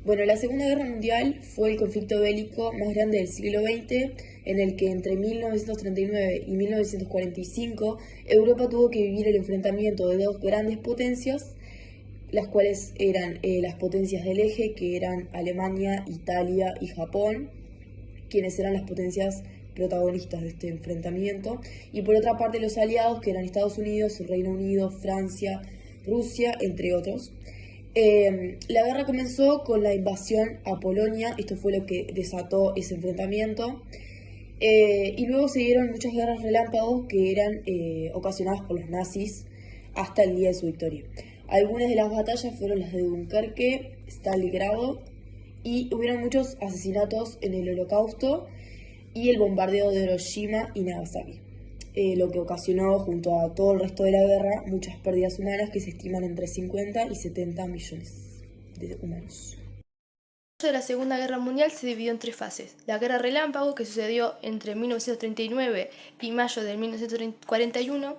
Bueno, la Segunda Guerra Mundial fue el conflicto bélico más grande del siglo XX, en el que entre 1939 y 1945 Europa tuvo que vivir el enfrentamiento de dos grandes potencias, las cuales eran las potencias del eje, que eran Alemania, Italia y Japón, quienes eran las potencias protagonistas de este enfrentamiento, y por otra parte los aliados, que eran Estados Unidos, el Reino Unido, Francia, Rusia, entre otros. La guerra comenzó con la invasión a Polonia, esto fue lo que desató ese enfrentamiento, y luego siguieron muchas guerras relámpagos que eran ocasionadas por los nazis hasta el día de su victoria. Algunas de las batallas fueron las de Dunkerque, Stalingrado, y hubieron muchos asesinatos en el Holocausto y el bombardeo de Hiroshima y Nagasaki, lo que ocasionó junto a todo el resto de la guerra muchas pérdidas humanas que se estiman entre 50 y 70 millones de humanos. De la Segunda Guerra Mundial se dividió en tres fases. La Guerra Relámpago, que sucedió entre 1939 y mayo de 1941,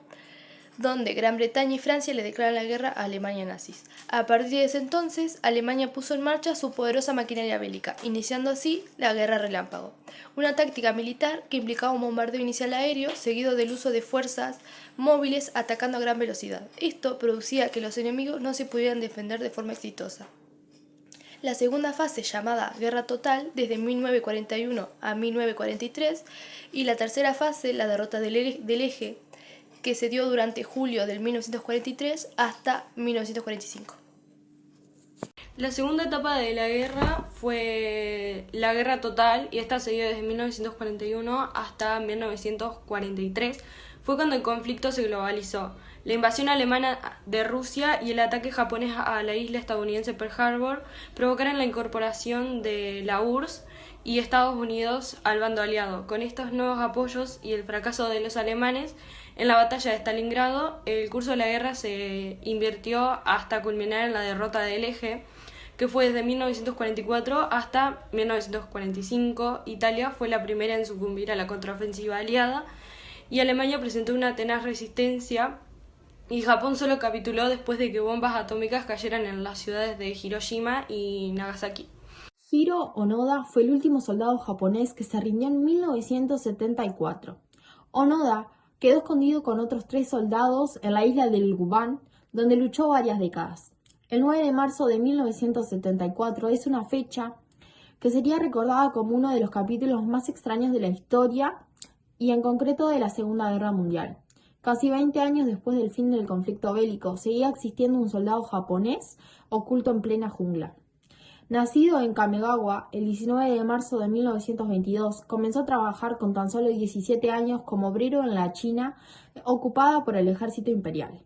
donde Gran Bretaña y Francia le declaran la guerra a Alemania nazis. A partir de ese entonces, Alemania puso en marcha su poderosa maquinaria bélica, iniciando así la Guerra Relámpago, una táctica militar que implicaba un bombardeo inicial aéreo seguido del uso de fuerzas móviles atacando a gran velocidad. Esto producía que los enemigos no se pudieran defender de forma exitosa. La segunda fase, llamada Guerra Total, desde 1941 a 1943, y la tercera fase, la derrota del eje, que se dio durante julio del 1943 hasta 1945. La segunda etapa de la guerra fue la Guerra Total, y esta se dio desde 1941 hasta 1943. Fue cuando el conflicto se globalizó. La invasión alemana de Rusia y el ataque japonés a la isla estadounidense Pearl Harbor provocaron la incorporación de la URSS y Estados Unidos al bando aliado. Con estos nuevos apoyos y el fracaso de los alemanes en la batalla de Stalingrado, el curso de la guerra se invirtió hasta culminar en la derrota del eje, que fue desde 1944 hasta 1945. Italia fue la primera en sucumbir a la contraofensiva aliada y Alemania presentó una tenaz resistencia, y Japón solo capituló después de que bombas atómicas cayeran en las ciudades de Hiroshima y Nagasaki. Hiro Onoda fue el último soldado japonés que se rindió en 1974. Onoda quedó escondido con otros 3 soldados en la isla del Guban, donde luchó varias décadas. El 9 de marzo de 1974 es una fecha que sería recordada como uno de los capítulos más extraños de la historia y en concreto de la Segunda Guerra Mundial. Casi 20 años después del fin del conflicto bélico, seguía existiendo un soldado japonés oculto en plena jungla. Nacido en Kamegawa el 19 de marzo de 1922, comenzó a trabajar con tan solo 17 años como obrero en la China ocupada por el ejército imperial.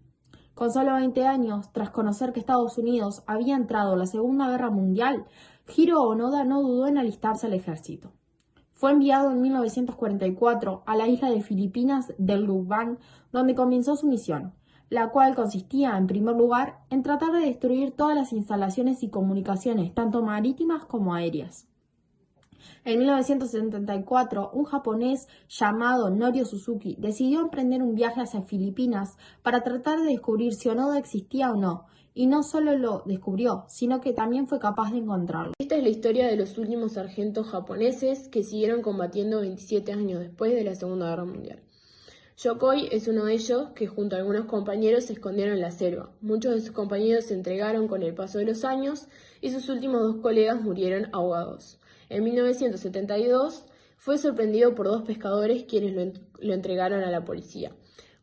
Con solo 20 años, tras conocer que Estados Unidos había entrado en la Segunda Guerra Mundial, Hiro Onoda no dudó en alistarse al ejército. Fue enviado en 1944 a la isla de Filipinas del Lubang, donde comenzó su misión, la cual consistía, en primer lugar, en tratar de destruir todas las instalaciones y comunicaciones, tanto marítimas como aéreas. En 1974, un japonés llamado Norio Suzuki decidió emprender un viaje hacia Filipinas para tratar de descubrir si Onoda existía o no, y no solo lo descubrió, sino que también fue capaz de encontrarlo. Esta es la historia de los últimos sargentos japoneses que siguieron combatiendo 27 años después de la Segunda Guerra Mundial. Yokoi es uno de ellos que junto a algunos compañeros se escondieron en la selva. Muchos de sus compañeros se entregaron con el paso de los años y sus últimos 2 colegas murieron ahogados. En 1972 fue sorprendido por 2 pescadores quienes lo entregaron a la policía.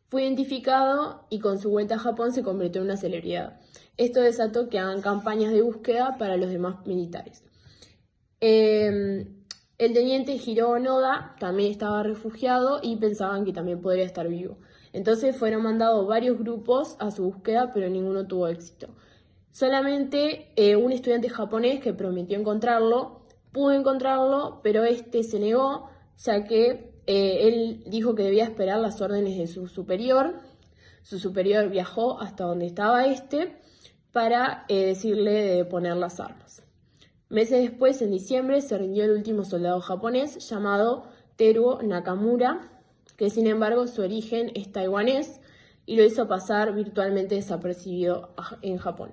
Fue identificado y con su vuelta a Japón se convirtió en una celebridad. Esto desató que hagan campañas de búsqueda para los demás militares. El teniente Hiro Onoda también estaba refugiado y pensaban que también podría estar vivo. Entonces fueron mandados varios grupos a su búsqueda, pero ninguno tuvo éxito. Solamente un estudiante japonés que prometió encontrarlo, pudo encontrarlo, pero este se negó, ya que él dijo que debía esperar las órdenes de su superior. Su superior viajó hasta donde estaba para decirle de poner las armas. Meses después, en diciembre, se rindió el último soldado japonés llamado Teruo Nakamura, que sin embargo su origen es taiwanés y lo hizo pasar virtualmente desapercibido en Japón.